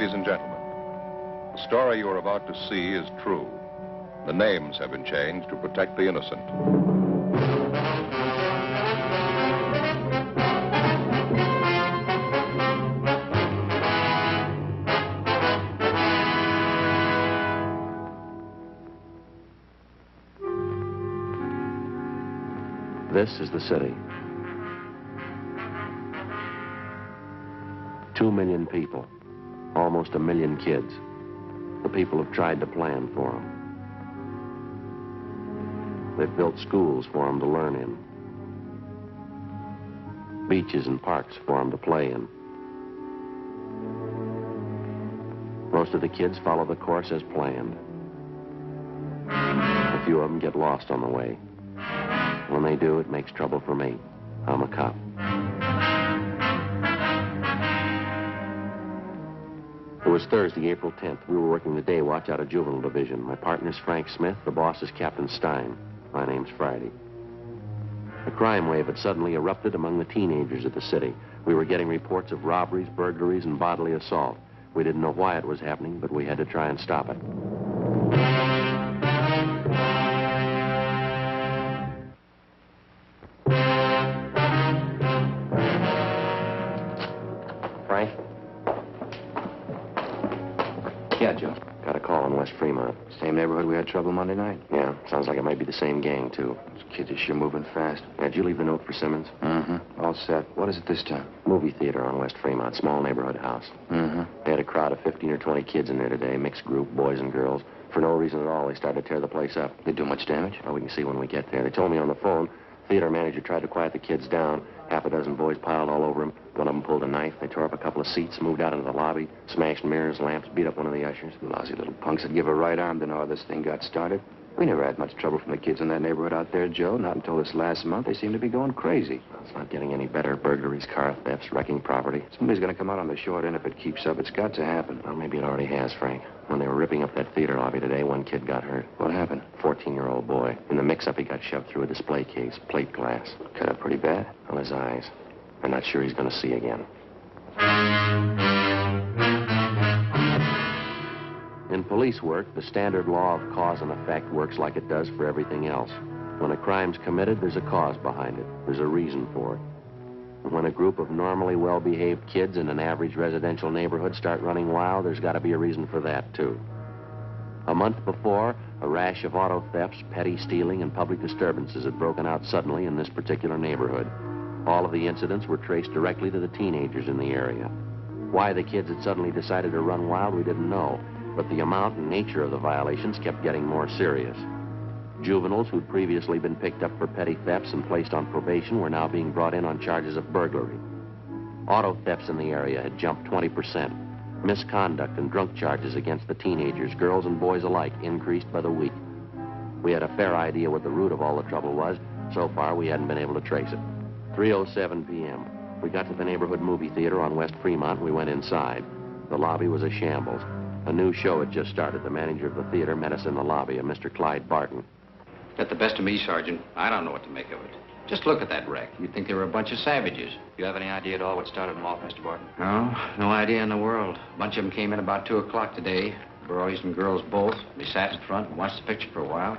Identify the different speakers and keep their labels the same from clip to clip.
Speaker 1: Ladies and gentlemen, the story you are about to see is true. The names have been changed to protect the innocent.
Speaker 2: This is the city. 2 million people, almost 1 million kids. The people have tried to plan for them. They've built schools for them to learn in, beaches and parks for them to play in. Most of the kids follow the course as planned. A few of them get lost on the way. When they do, it makes trouble for me. I'm a cop. It was Thursday, April 10th. We were working the day watch out of Juvenile Division. My partner's Frank Smith. The boss is Captain Stein. My name's Friday. A crime wave had suddenly erupted among the teenagers of the city. We were getting reports of robberies, burglaries, and bodily assault. We didn't know why it was happening, but we had to try and stop it. Frank?
Speaker 3: Yeah, Joe.
Speaker 2: Got a call in West Fremont.
Speaker 3: Same neighborhood we had trouble Monday night.
Speaker 2: Yeah, sounds like it might be the same gang, too.
Speaker 3: Those kids are sure moving fast.
Speaker 2: Yeah, did you leave the note for Simmons?
Speaker 3: Mm-hmm. All set. What is it this time?
Speaker 2: Movie theater on West Fremont, small neighborhood house.
Speaker 3: Mm-hmm.
Speaker 2: They had a crowd of 15 or 20 kids in there today, mixed group, boys and girls. For no reason at all, they started to tear the place up.
Speaker 3: They do much damage?
Speaker 2: Well, we can see when we get there. They told me on the phone, theater manager tried to quiet the kids down. Half a dozen boys piled all over him. One of them pulled a knife. They tore up a couple of seats, moved out into the lobby, smashed mirrors, lamps, beat up one of the ushers.
Speaker 3: Lousy little punks that give a right arm to know how this thing got started. We never had much trouble from the kids in that neighborhood out there, Joe. Not until this last month. They seem to be going crazy.
Speaker 2: Well, it's not getting any better. Burglaries, car thefts, wrecking property.
Speaker 3: Somebody's going to come out on the short end if it keeps up. It's got to happen.
Speaker 2: Well, maybe it already has, Frank. When they were ripping up that theater lobby today, one kid got hurt.
Speaker 3: What happened?
Speaker 2: 14-year-old boy. In the mix-up, he got shoved through a display case, plate glass.
Speaker 3: Cut up pretty bad.
Speaker 2: Well, his eyes. I'm not sure he's going to see again. In police work, the standard law of cause and effect works like it does for everything else. When a crime's committed, there's a cause behind it. There's a reason for it. And when a group of normally well-behaved kids in an average residential neighborhood start running wild, there's got to be a reason for that, too. A month before, a rash of auto thefts, petty stealing, and public disturbances had broken out suddenly in this particular neighborhood. All of the incidents were traced directly to the teenagers in the area. Why the kids had suddenly decided to run wild, we didn't know, but the amount and nature of the violations kept getting more serious. Juveniles who'd previously been picked up for petty thefts and placed on probation were now being brought in on charges of burglary. Auto thefts in the area had jumped 20%. Misconduct and drunk charges against the teenagers, girls and boys alike, increased by the week. We had a fair idea what the root of all the trouble was. So far, we hadn't been able to trace it. 3:07 p.m. We got to the neighborhood movie theater on West Fremont. We went inside. The lobby was a shambles. A new show had just started. The manager of the theater met us in the lobby, a Mr. Clyde Barton.
Speaker 4: Got the best of me, Sergeant. I don't know what to make of it. Just look at that wreck. You'd think they were a bunch of savages.
Speaker 3: You have any idea at all what started them off, Mr. Barton?
Speaker 4: No idea in the world. A bunch of them came in about 2 o'clock today. Boys and girls both. They sat in front and watched the picture for a while.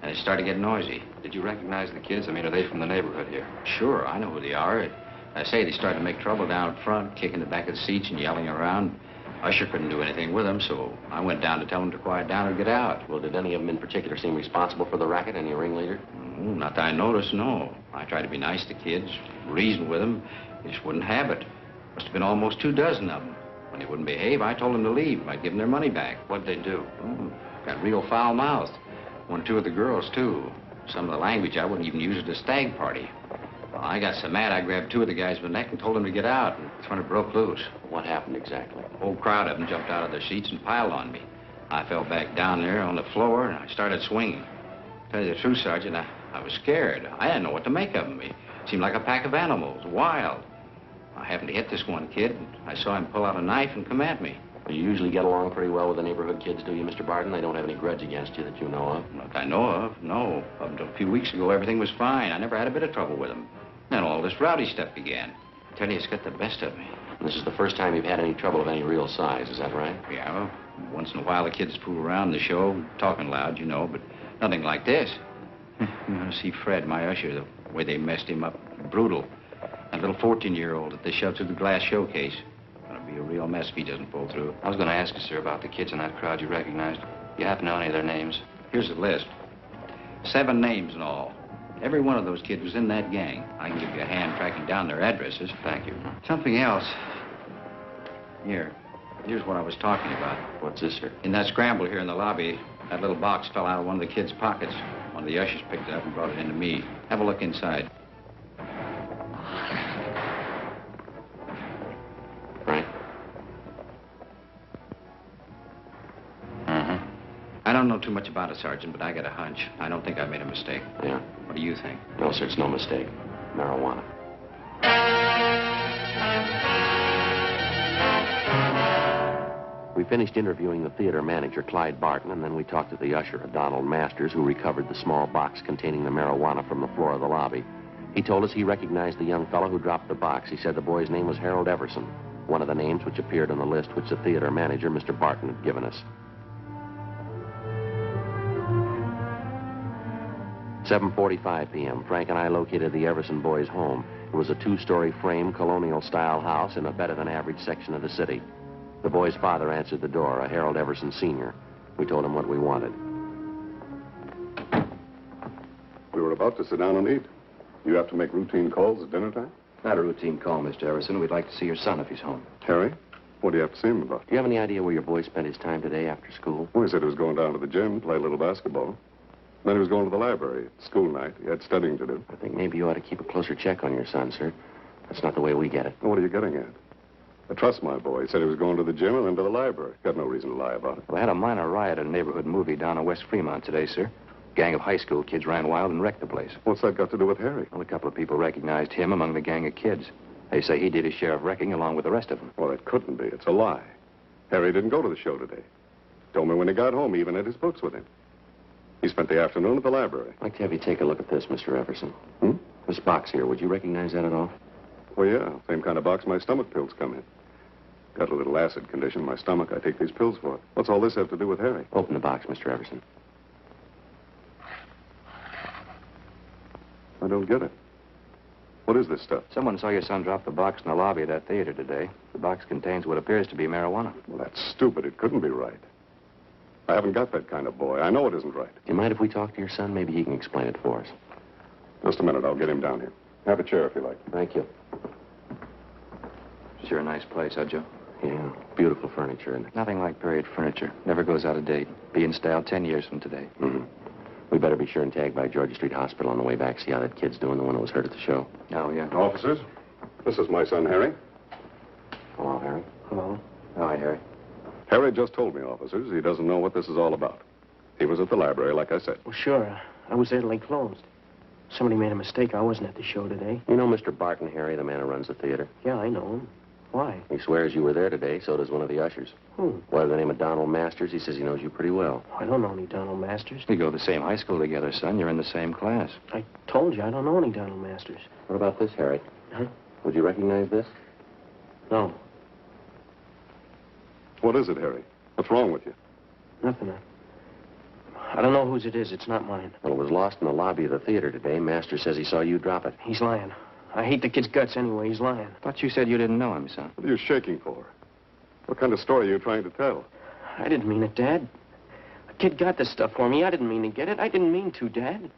Speaker 4: And they started getting noisy.
Speaker 3: Did you recognize the kids? I mean, are they from the neighborhood here?
Speaker 4: Sure, I know who they are. I say they started to make trouble down front, kicking the back of the seats and yelling around. Usher couldn't do anything with them, so I went down to tell them to quiet down or get out.
Speaker 2: Well, did any of them in particular seem responsible for the racket? Any ringleader?
Speaker 4: Not that I noticed, no. I tried to be nice to kids, reason with them. They just wouldn't have it. Must have been almost 2 dozen of them. When they wouldn't behave, I told them to leave. I'd give them their money back.
Speaker 3: What'd they do?
Speaker 4: Got real foul-mouthed. 1 or 2 of the girls, too. Some of the language I wouldn't even use at a stag party. Well, I got so mad I grabbed 2 of the guys by the neck and told them to get out. And that's when it broke loose.
Speaker 2: What happened exactly?
Speaker 4: A whole crowd of them jumped out of their seats and piled on me. I fell back down there on the floor and I started swinging. To tell you the truth, Sergeant, I was scared. I didn't know what to make of them. It seemed like a pack of animals, wild. I happened to hit this one kid. And I saw him pull out a knife and come at me.
Speaker 2: You usually get along pretty well with the neighborhood kids, do you, Mr. Barton? They don't have any grudge against you that you know of?
Speaker 4: Not that I know of, no. Up until a few weeks ago, everything was fine. I never had a bit of trouble with them. Then all this rowdy stuff began. I tell you, it's got the best of me.
Speaker 2: This is the first time you've had any trouble of any real size, is that right?
Speaker 4: Yeah, well, once in a while the kids fool around the show, talking loud, you know, but nothing like this. You ought to see Fred, my usher, the way they messed him up. Brutal. That little 14-year-old that they shoved through the glass showcase. It'll be a real mess if he doesn't pull through.
Speaker 3: I was going to ask you, sir, about the kids in that crowd you recognized. You happen to know any of their names?
Speaker 4: Here's the list. 7 names in all. Every one of those kids was in that gang. I can give you a hand tracking down their addresses.
Speaker 3: Thank you.
Speaker 4: Something else. Here's what I was talking about.
Speaker 2: What's this, sir?
Speaker 4: In that scramble here in the lobby, that little box fell out of one of the kids' pockets. One of the ushers picked it up and brought it into me. Have a look inside.
Speaker 2: Frank?
Speaker 4: Mm-hmm. I don't know too much about it, Sergeant, but I got a hunch. I don't think I made a mistake.
Speaker 2: Yeah?
Speaker 4: What do you think?
Speaker 2: No, sir, it's no mistake. Marijuana. We finished interviewing the theater manager, Clyde Barton, and then we talked to the usher, Donald Masters, who recovered the small box containing the marijuana from the floor of the lobby. He told us he recognized the young fellow who dropped the box. He said the boy's name was Harold Everson, one of the names which appeared on the list which the theater manager, Mr. Barton, had given us. 7:45 p.m. Frank and I located the Everson boys' home. It was a 2-story frame, colonial-style house in a better-than-average section of the city. The boy's father answered the door, a Harold Everson Sr. We told him what we wanted.
Speaker 1: We were about to sit down and eat. You have to make routine calls at dinner time?
Speaker 3: Not a routine call, Mr. Everson. We'd like to see your son if he's home.
Speaker 1: Harry, what do you have to see him about?
Speaker 2: Do you have any idea where your boy spent his time today after school?
Speaker 1: Well, he said he was going down to the gym, play a little basketball. Then he was going to the library. It's school night. He had studying to do.
Speaker 2: I think maybe you ought to keep a closer check on your son, sir. That's not the way we get it.
Speaker 1: Well, what are you getting at? I trust my boy. He said he was going to the gym and then to the library. Got no reason to lie about it.
Speaker 3: We had a minor riot at a neighborhood movie down in West Fremont today, sir. Gang of high school kids ran wild and wrecked the place.
Speaker 1: What's that got to do with Harry?
Speaker 3: Well, a couple of people recognized him among the gang of kids. They say he did his share of wrecking along with the rest of them.
Speaker 1: Well, it couldn't be. It's a lie. Harry didn't go to the show today. Told me when he got home, he even had his books with him. He spent the afternoon at the library.
Speaker 2: I'd like to have you take a look at this, Mr. Everson.
Speaker 1: Hmm?
Speaker 2: This box here, would you recognize that at all?
Speaker 1: Well, yeah. Same kind of box my stomach pills come in. Got a little acid condition in my stomach. I take these pills for it. What's all this have to do with Harry?
Speaker 2: Open the box, Mr. Everson.
Speaker 1: I don't get it. What is this stuff?
Speaker 3: Someone saw your son drop the box in the lobby of that theater today. The box contains what appears to be marijuana.
Speaker 1: Well, that's stupid. It couldn't be right. I haven't got that kind of boy. I know it isn't right.
Speaker 2: Do you mind if we talk to your son? Maybe he can explain it for us.
Speaker 1: Just a minute. I'll get him down here. Have a chair if you like.
Speaker 2: Thank you.
Speaker 3: Sure a nice place, huh, Joe?
Speaker 2: Yeah, beautiful furniture in it.
Speaker 3: Nothing like period furniture. Never goes out of date. Be in style 10 years from today.
Speaker 2: Mm-hmm. We better be sure and tag by Georgia Street Hospital on the way back, see how that kid's doing, the one who was hurt at the show.
Speaker 3: Oh, yeah.
Speaker 1: Officers, this is my son, Harry.
Speaker 2: Hello, Harry.
Speaker 3: Hello. Hi, Harry.
Speaker 1: Harry just told me, officers, he doesn't know what this is all about. He was at the library, like I said.
Speaker 5: Well, sure. I was there till they closed. Somebody made a mistake. I wasn't at the show today.
Speaker 2: You know Mr. Barton, Harry, the man who runs the theater?
Speaker 5: Yeah, I know him. Why?
Speaker 2: He swears you were there today, so does one of the ushers.
Speaker 5: Who?
Speaker 2: By the name of Donald Masters. He says he knows you pretty well.
Speaker 5: I don't know any Donald Masters.
Speaker 3: We go to the same high school together, son. You're in the same class.
Speaker 5: I told you I don't know any Donald Masters.
Speaker 2: What about this, Harry?
Speaker 5: Huh?
Speaker 2: Would you recognize this?
Speaker 5: No,
Speaker 1: What is it, Harry? What's wrong with you?
Speaker 5: nothing. I don't know whose it is. It's not mine.
Speaker 2: Well, it was lost in the lobby of the theater today. Masters says he saw you drop it.
Speaker 5: He's lying. I hate the kid's guts anyway. He's lying.
Speaker 3: Thought you said you didn't know him, son.
Speaker 1: What are you shaking for? What kind of story are you trying to tell?
Speaker 5: I didn't mean it, Dad. The kid got this stuff for me. I didn't mean to get it. I didn't mean to, Dad.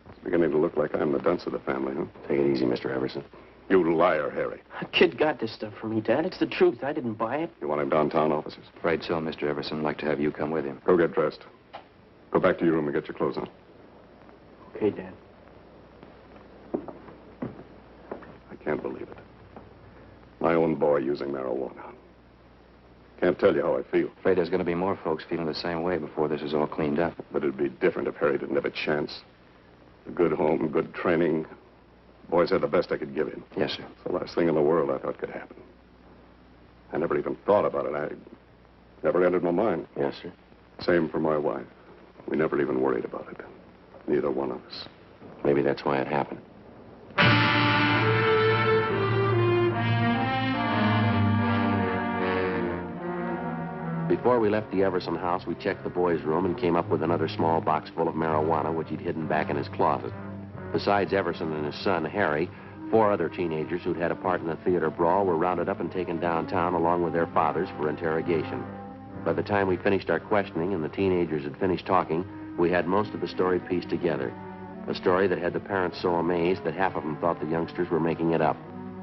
Speaker 1: It's beginning to look like I'm the dunce of the family, huh?
Speaker 2: Take it easy, Mr. Everson.
Speaker 1: You liar, Harry.
Speaker 5: The kid got this stuff for me, Dad. It's the truth. I didn't buy it.
Speaker 1: You want him downtown, officers?
Speaker 3: Afraid so, Mr. Everson. I'd like to have you come with him.
Speaker 1: Go get dressed. Go back to your room and get your clothes on.
Speaker 5: Okay, Dad.
Speaker 1: I can't believe it. My own boy using marijuana. Can't tell you how I feel.
Speaker 3: Afraid there's going to be more folks feeling the same way before this is all cleaned up.
Speaker 1: But it'd be different if Harry didn't have a chance. A good home, good training. Boys had the best I could give him.
Speaker 3: Yes, sir.
Speaker 1: It's the last thing in the world I thought could happen. I never even thought about it. I never entered my mind.
Speaker 2: Yes, sir.
Speaker 1: Same for my wife. We never even worried about it. Neither one of us.
Speaker 2: Maybe that's why it happened. Before we left the Everson house, we checked the boy's room and came up with another small box full of marijuana, which he'd hidden back in his closet. Besides Everson and his son, Harry, 4 other teenagers who'd had a part in the theater brawl were rounded up and taken downtown along with their fathers for interrogation. By the time we finished our questioning and the teenagers had finished talking, we had most of the story pieced together. A story that had the parents so amazed that half of them thought the youngsters were making it up.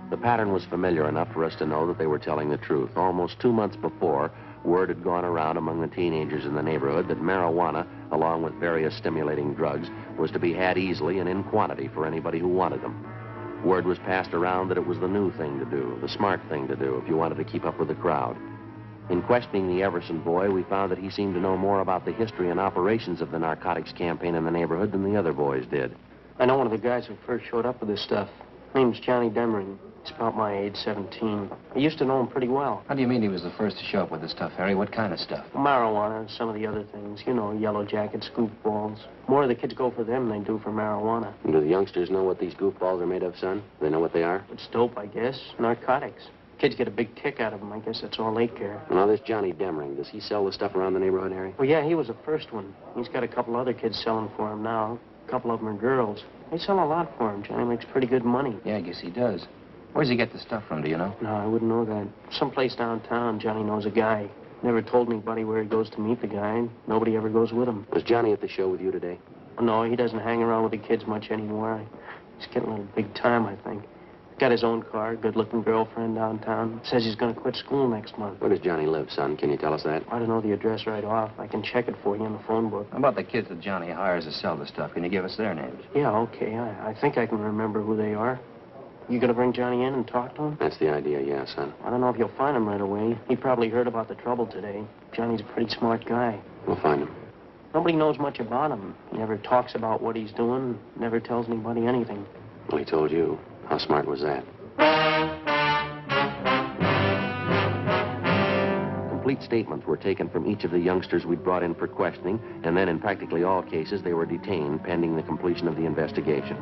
Speaker 2: The pattern was familiar enough for us to know that they were telling the truth. Almost 2 months before, word had gone around among the teenagers in the neighborhood that marijuana, along with various stimulating drugs, was to be had easily and in quantity for anybody who wanted them. Word was passed around that it was the new thing to do, the smart thing to do if you wanted to keep up with the crowd. In questioning the Everson boy, we found that he seemed to know more about the history and operations of the narcotics campaign in the neighborhood than the other boys did.
Speaker 5: I know one of the guys who first showed up with this stuff. His name's Johnny Demring. He's about my age, 17. I used to know him pretty well.
Speaker 3: How do you mean he was the first to show up with this stuff, Harry? What kind of stuff?
Speaker 5: Marijuana and some of the other things. You know, yellow jackets, goofballs. More of the kids go for them than they do for marijuana.
Speaker 2: And do the youngsters know what these goofballs are made of, son? They know what they are?
Speaker 5: It's dope, I guess. Narcotics. Kids get a big kick out of them. I guess that's all they care.
Speaker 2: Now, this Johnny Demring, does he sell the stuff around the neighborhood, Harry?
Speaker 5: Well, yeah, he was the first one. He's got a couple other kids selling for him now. A couple of them are girls. They sell a lot for him. Johnny makes pretty good money.
Speaker 3: Yeah, I guess he does. Where does he get the stuff from, do you know?
Speaker 5: No, I wouldn't know that. Someplace downtown, Johnny knows a guy. Never told anybody where he goes to meet the guy. Nobody ever goes with him.
Speaker 2: Was Johnny at the show with you today?
Speaker 5: Oh, no, he doesn't hang around with the kids much anymore. He's getting a little big time, I think. Got his own car, good-looking girlfriend downtown. Says he's going to quit school next month.
Speaker 2: Where does Johnny live, son? Can you tell us that?
Speaker 5: I don't know the address right off. I can check it for you in the phone book.
Speaker 3: How about the kids that Johnny hires to sell the stuff? Can you give us their names?
Speaker 5: Yeah, okay. I think I can remember who they are. You going to bring Johnny in and talk to him?
Speaker 2: That's the idea, yeah, son.
Speaker 5: I don't know if you'll find him right away. He probably heard about the trouble today. Johnny's a pretty smart guy.
Speaker 2: We'll find him.
Speaker 5: Nobody knows much about him. He never talks about what he's doing, never tells anybody anything.
Speaker 2: Well, he told you. How smart was that? Complete statements were taken from each of the youngsters we'd brought in for questioning, and then in practically all cases, they were detained pending the completion of the investigation.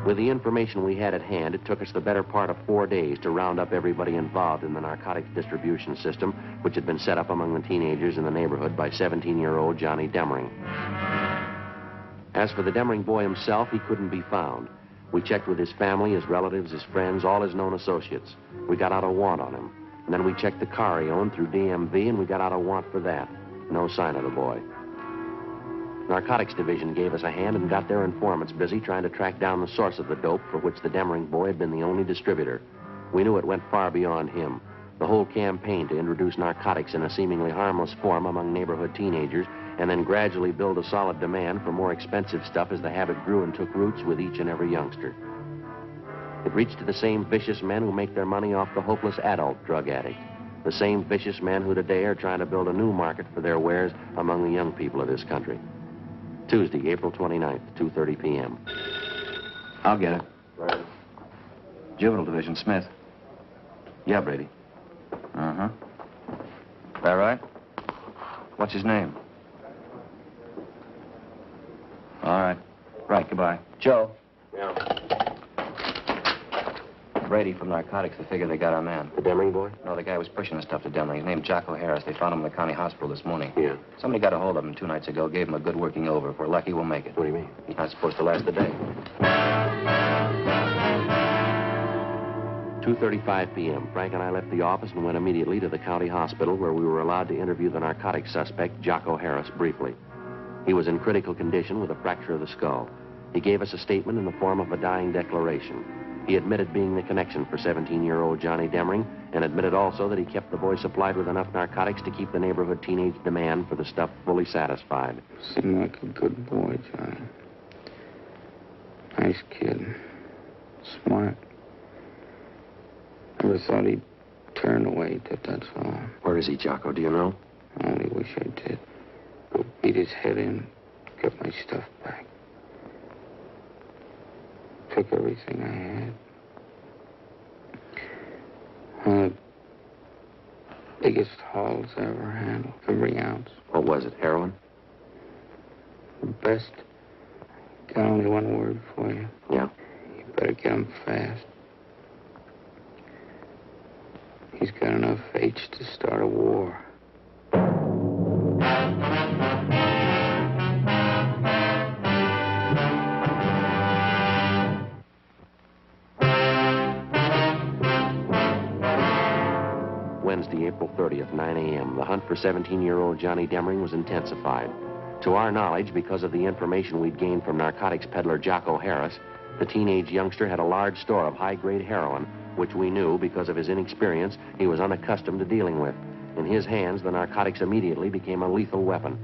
Speaker 2: With the information we had at hand, it took us the better part of 4 days to round up everybody involved in the narcotics distribution system, which had been set up among the teenagers in the neighborhood by 17-year-old Johnny Demring. As for the Demring boy himself, he couldn't be found. We checked with his family, his relatives, his friends, all his known associates. We got out a warrant on him. And then we checked the car he owned through DMV, and we got out a warrant for that. No sign of the boy. Narcotics Division gave us a hand and got their informants busy trying to track down the source of the dope for which the Demring boy had been the only distributor. We knew it went far beyond him. The whole campaign to introduce narcotics in a seemingly harmless form among neighborhood teenagers and then gradually build a solid demand for more expensive stuff as the habit grew and took roots with each and every youngster. It reached to the same vicious men who make their money off the hopeless adult drug addict. The same vicious men who today are trying to build a new market for their wares among the young people of this country. Tuesday, April 29th, 2:30 p.m.
Speaker 3: I'll get it.
Speaker 2: Right.
Speaker 3: Juvenile Division, Smith. Yeah, Brady. Uh-huh. That right? What's his name? All right. Right, goodbye. Joe.
Speaker 2: Yeah.
Speaker 3: Brady from Narcotics, the figure they got our man.
Speaker 2: The Demring boy?
Speaker 3: No, the guy was pushing the stuff to Demring. His name's Jocko Harris. They found him in the county hospital this morning.
Speaker 2: Yeah.
Speaker 3: Somebody got a hold of him 2 nights ago, gave him a good working over. If we're lucky, we'll make it.
Speaker 2: What do you mean?
Speaker 3: He's not supposed to last a day.
Speaker 2: 2:35 p.m. Frank and I left the office and went immediately to the county hospital where we were allowed to interview the narcotics suspect, Jocko Harris, briefly. He was in critical condition with a fracture of the skull. He gave us a statement in the form of a dying declaration. He admitted being the connection for 17-year-old Johnny Demring and admitted also that he kept the boy supplied with enough narcotics to keep the neighborhood teenage demand for the stuff fully satisfied.
Speaker 6: Seemed like a good boy, Johnny. Nice kid. Smart. Never thought he'd turn away, that's all.
Speaker 2: Where is he, Jocko? Do you know?
Speaker 6: I only wish I did. Go beat his head in, get my stuff back. Took everything I had. One of the biggest hauls I ever handled. Every ounce.
Speaker 2: What was it, heroin?
Speaker 6: The best. Got only one word for you.
Speaker 2: Yeah?
Speaker 6: You better get him fast. He's got enough H to start a war.
Speaker 2: Wednesday, April 30th, 9 a.m. The hunt for 17-year-old Johnny Demring was intensified. To our knowledge, because of the information we'd gained from narcotics peddler Jocko Harris, the teenage youngster had a large store of high-grade heroin, which we knew, because of his inexperience, he was unaccustomed to dealing with. In his hands, the narcotics immediately became a lethal weapon.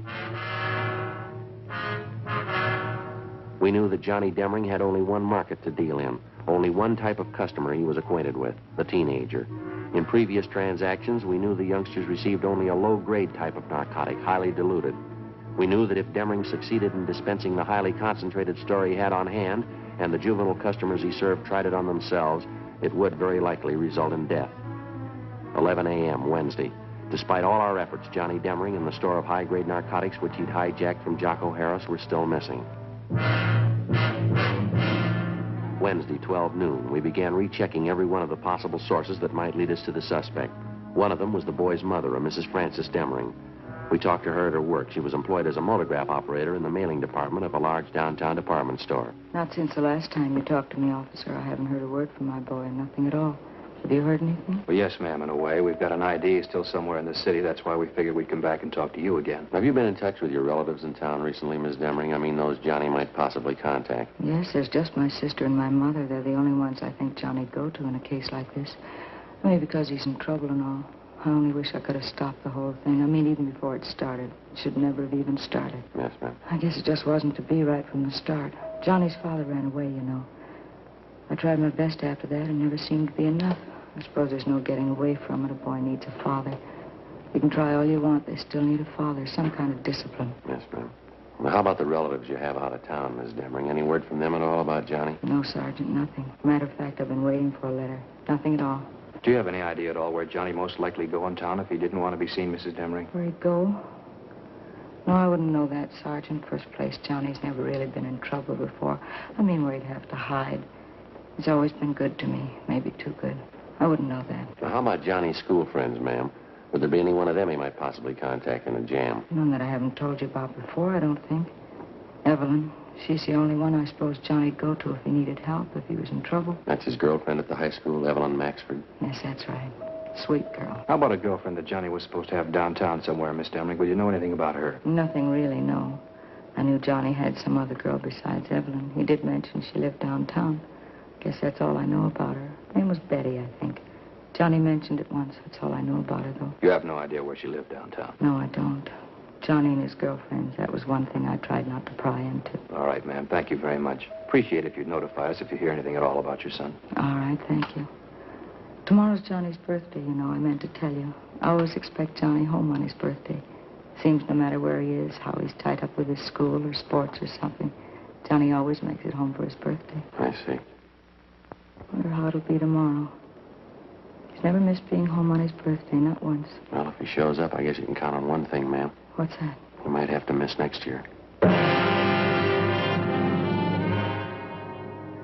Speaker 2: We knew that Johnny Demring had only one market to deal in, only one type of customer he was acquainted with, the teenager. In previous transactions, we knew the youngsters received only a low-grade type of narcotic, highly diluted. We knew that if Demring succeeded in dispensing the highly concentrated store he had on hand, and the juvenile customers he served tried it on themselves, it would very likely result in death. 11 a.m. Wednesday. Despite all our efforts, Johnny Demring and the store of high-grade narcotics which he'd hijacked from Jocko Harris were still missing. Wednesday, 12 noon, we began rechecking every one of the possible sources that might lead us to the suspect. One of them was the boy's mother, a Mrs. Frances Demring. We talked to her at her work. She was employed as a multigraph operator in the mailing department of a large downtown department store.
Speaker 7: Not since the last time you talked to me, officer. I haven't heard a word from my boy, nothing at all. Have you heard anything?
Speaker 3: Well, yes, ma'am, in a way. We've got an ID still somewhere in the city. That's why we figured we'd come back and talk to you again.
Speaker 2: Have you been in touch with your relatives in town recently, Miss Demring? I mean, those Johnny might possibly contact.
Speaker 7: Yes, there's just my sister and my mother. They're the only ones I think Johnny'd go to in a case like this. Maybe because he's in trouble and all. I only wish I could have stopped the whole thing. I mean, even before it started. It should never have even started.
Speaker 2: Yes, ma'am.
Speaker 7: I guess it just wasn't to be right from the start. Johnny's father ran away, you know. I tried my best after that and never seemed to be enough. I suppose there's no getting away from it. A boy needs a father. You can try all you want. They still need a father, some kind of discipline.
Speaker 2: Yes, ma'am. Well, how about the relatives you have out of town, Miss Demring? Any word from them at all about Johnny?
Speaker 7: No, Sergeant, nothing. Matter of fact, I've been waiting for a letter. Nothing at all.
Speaker 3: Do you have any idea at all where Johnny most likely go in town if he didn't want to be seen, Mrs. Demring?
Speaker 7: Where'd he go? No, I wouldn't know that, Sergeant. First place, Johnny's never really been in trouble before. I mean, where he'd have to hide. He's always been good to me. Maybe too good. I wouldn't know that.
Speaker 2: Now, how about Johnny's school friends, ma'am? Would there be any one of them he might possibly contact in a jam?
Speaker 7: None that I haven't told you about before, I don't think. Evelyn. She's the only one I suppose Johnny'd go to if he needed help, if he was in trouble.
Speaker 2: That's his girlfriend at the high school, Evelyn Maxford.
Speaker 7: Yes, that's right. Sweet girl.
Speaker 3: How about a girlfriend that Johnny was supposed to have downtown somewhere, Miss Demring? Would you know anything about her?
Speaker 7: Nothing really, no. I knew Johnny had some other girl besides Evelyn. He did mention she lived downtown. Guess that's all I know about her. Her name was Betty, I think. Johnny mentioned it once. That's all I know about her, though.
Speaker 3: You have no idea where she lived downtown?
Speaker 7: No, I don't. Johnny and his girlfriends, that was one thing I tried not to pry into.
Speaker 3: All right, ma'am. Thank you very much. Appreciate it if you'd notify us if you hear anything at all about your son.
Speaker 7: All right, thank you. Tomorrow's Johnny's birthday, you know. I meant to tell you. I always expect Johnny home on his birthday. Seems no matter where he is, how he's tied up with his school or sports or something, Johnny always makes it home for his birthday.
Speaker 2: I see.
Speaker 7: Wonder how it'll be tomorrow. He's never missed being home on his birthday, not once.
Speaker 2: Well, if he shows up, I guess you can count on one thing, ma'am.
Speaker 7: What's that?
Speaker 2: You might have to miss next year.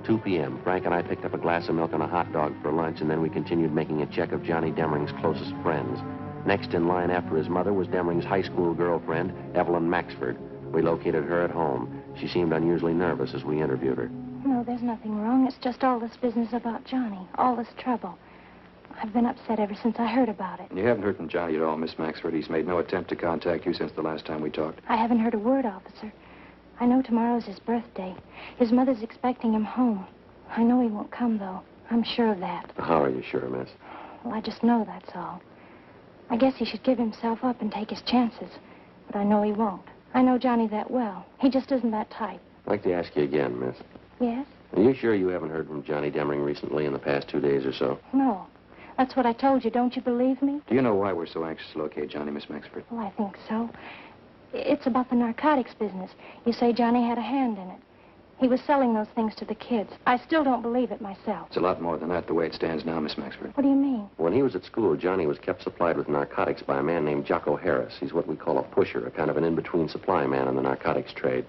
Speaker 2: 2 p.m. Frank and I picked up a glass of milk and a hot dog for lunch, and then we continued making a check of Johnny Demring's closest friends. Next in line after his mother was Demring's high school girlfriend, Evelyn Maxford. We located her at home. She seemed unusually nervous as we interviewed her.
Speaker 8: No, there's nothing wrong. It's just all this business about Johnny. All this trouble. I've been upset ever since I heard about it.
Speaker 3: You haven't heard from Johnny at all, Miss Maxford. He's made no attempt to contact you since the last time we talked.
Speaker 8: I haven't heard a word, officer. I know tomorrow's his birthday. His mother's expecting him home. I know he won't come, though. I'm sure of that.
Speaker 2: How are you sure, miss?
Speaker 8: Well, I just know that's all. I guess he should give himself up and take his chances. But I know he won't. I know Johnny that well. He just isn't that type.
Speaker 2: I'd like to ask you again, miss.
Speaker 8: Yes?
Speaker 2: Are you sure you haven't heard from Johnny Demring recently in the past 2 days or so?
Speaker 8: No. That's what I told you. Don't you believe me?
Speaker 3: Do you know why we're so anxious to locate Johnny, Miss Maxford?
Speaker 8: Well, I think so. It's about the narcotics business. You say Johnny had a hand in it. He was selling those things to the kids. I still don't believe it myself.
Speaker 3: It's a lot more than that the way it stands now, Miss Maxford.
Speaker 8: What do you mean?
Speaker 2: When he was at school, Johnny was kept supplied with narcotics by a man named Jocko Harris. He's what we call a pusher, a kind of an in-between supply man in the narcotics trade.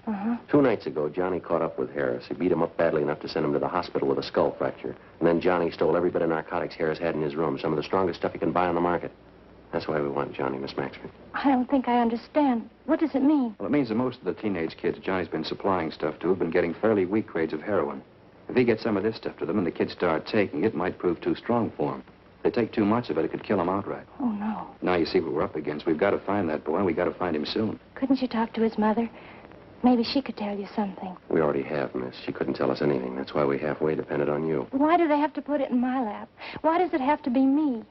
Speaker 2: 2 nights ago, Johnny caught up with Harris. He beat him up badly enough to send him to the hospital with a skull fracture. And then Johnny stole every bit of narcotics Harris had in his room, some of the strongest stuff he can buy on the market. That's why we want Johnny, Miss Maxford.
Speaker 8: I don't think I understand. What does it mean?
Speaker 3: Well, it means that most of the teenage kids Johnny's been supplying stuff to have been getting fairly weak grades of heroin. If he gets some of this stuff to them and the kids start taking it, it might prove too strong for them. If they take too much of it, it could kill them outright.
Speaker 8: Oh, no.
Speaker 3: Now you see what we're up against. We've got to find that boy, and we've got to find him soon.
Speaker 8: Couldn't you talk to his mother? Maybe she could tell you something.
Speaker 2: We already have, miss. She couldn't tell us anything. That's why we halfway depended on you.
Speaker 8: Why do they have to put it in my lap? Why does it have to be me?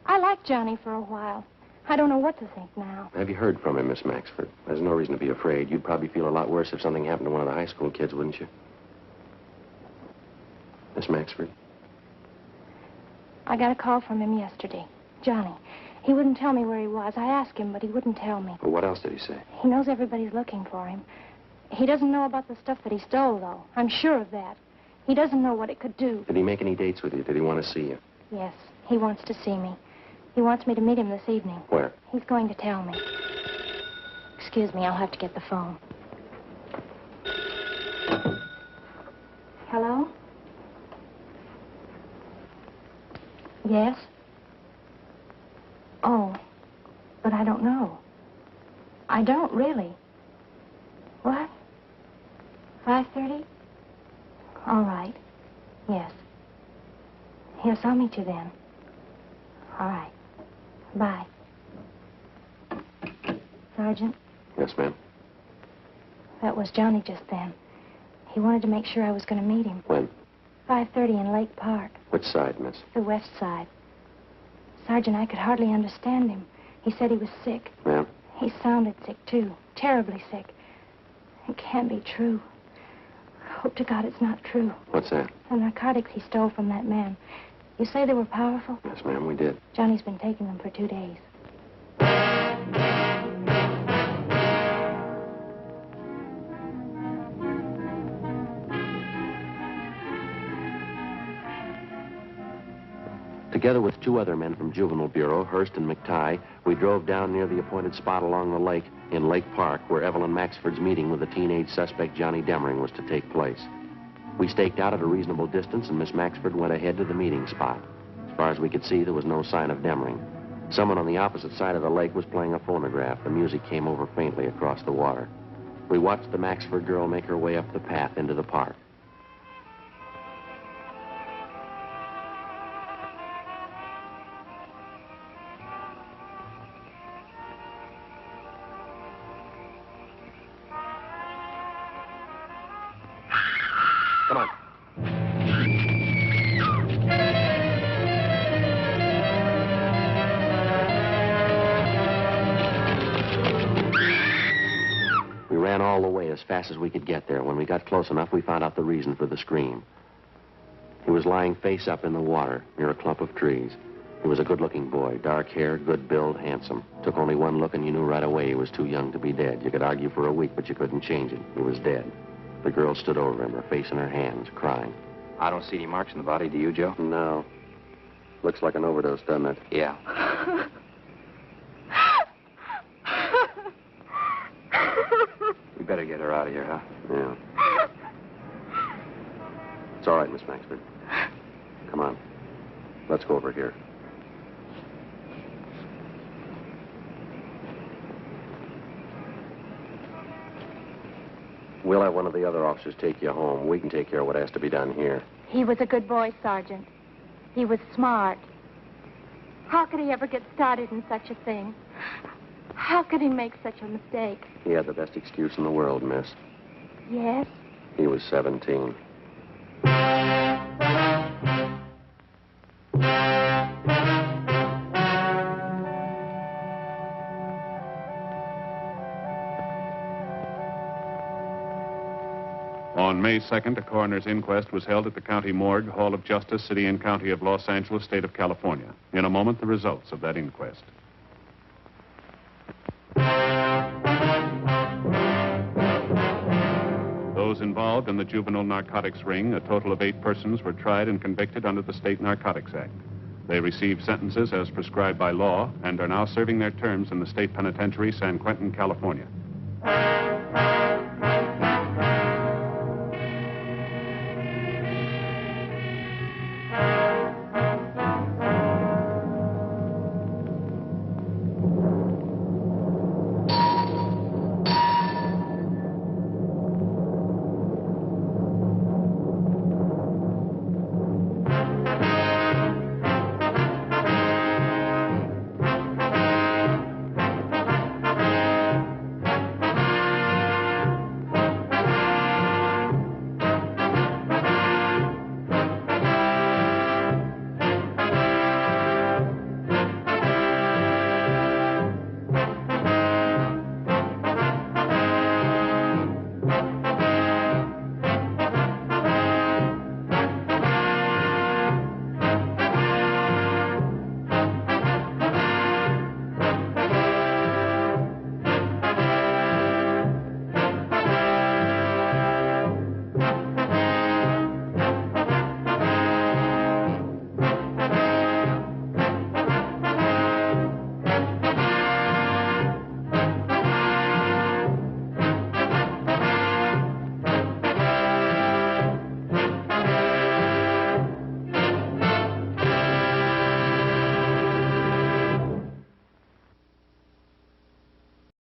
Speaker 8: I liked Johnny for a while. I don't know what to think now.
Speaker 2: Have you heard from him, Miss Maxford? There's no reason to be afraid. You'd probably feel a lot worse if something happened to one of the high school kids, wouldn't you? Miss Maxford?
Speaker 8: I got a call from him yesterday. Johnny. He wouldn't tell me where he was. I asked him, but he wouldn't tell me.
Speaker 3: Well, what else did he say?
Speaker 8: He knows everybody's looking for him. He doesn't know about the stuff that he stole, though. I'm sure of that. He doesn't know what it could do.
Speaker 2: Did he make any dates with you? Did he want to see you?
Speaker 8: Yes, he wants to see me. He wants me to meet him this evening.
Speaker 2: Where?
Speaker 8: He's going to tell me. Excuse me, I'll have to get the phone. Hello? Yes? Oh, but I don't know. I don't really. What? 5:30? All right. Yes. Yes, I'll meet you then. All right. Bye. Sergeant,
Speaker 2: Yes, ma'am.
Speaker 8: that was Johnny just then. He wanted to make sure I was going to meet him.
Speaker 2: When?
Speaker 8: 5:30 in Lake Park,
Speaker 2: Which side, miss?
Speaker 8: the west side. Sergeant, I could hardly understand him. He said he was sick.
Speaker 2: Ma'am?
Speaker 8: He sounded sick, too. Terribly sick. It can't be true. I hope to God it's not true.
Speaker 2: What's that?
Speaker 8: The narcotics he stole from that man. You say they were powerful?
Speaker 2: Yes, ma'am, we did.
Speaker 8: Johnny's been taking them for 2 days.
Speaker 2: Together with 2 other men from Juvenile Bureau, Hurst and McTighe, we drove down near the appointed spot along the lake in Lake Park where Evelyn Maxford's meeting with the teenage suspect Johnny Demring was to take place. We staked out at a reasonable distance, and Miss Maxford went ahead to the meeting spot. As far as we could see, there was no sign of Demring. Someone on the opposite side of the lake was playing a phonograph. The music came over faintly across the water. We watched the Maxford girl make her way up the path into the park. Come on. We ran all the way as fast as we could get there. When we got close enough, we found out the reason for the scream. He was lying face up in the water near a clump of trees. He was a good-looking boy, dark hair, good build, handsome. Took only one look and you knew right away he was too young to be dead. You could argue for a week, but you couldn't change it. He was dead. The girl stood over him, her face in her hands, crying.
Speaker 3: I don't see any marks in the body, do you, Joe?
Speaker 2: No. Looks like an overdose, doesn't it?
Speaker 3: Yeah. We better get her out of here, huh?
Speaker 2: Yeah. It's all right, Miss Maxford. Come on. Let's go over here. We'll have one of the other officers take you home. We can take care of what has to be done here.
Speaker 8: He was a good boy, Sergeant. He was smart. How could he ever get started in such a thing? How could he make such a mistake?
Speaker 2: He had the best excuse in the world, miss.
Speaker 8: Yes?
Speaker 2: He was 17.
Speaker 1: On May 2nd, a coroner's inquest was held at the County Morgue, Hall of Justice, City and County of Los Angeles, State of California. In a moment, the results of that inquest.
Speaker 9: Those involved in the juvenile narcotics ring, a total of 8 persons, were tried and convicted under the State Narcotics Act. They received sentences as prescribed by law and are now serving their terms in the State Penitentiary, San Quentin, California.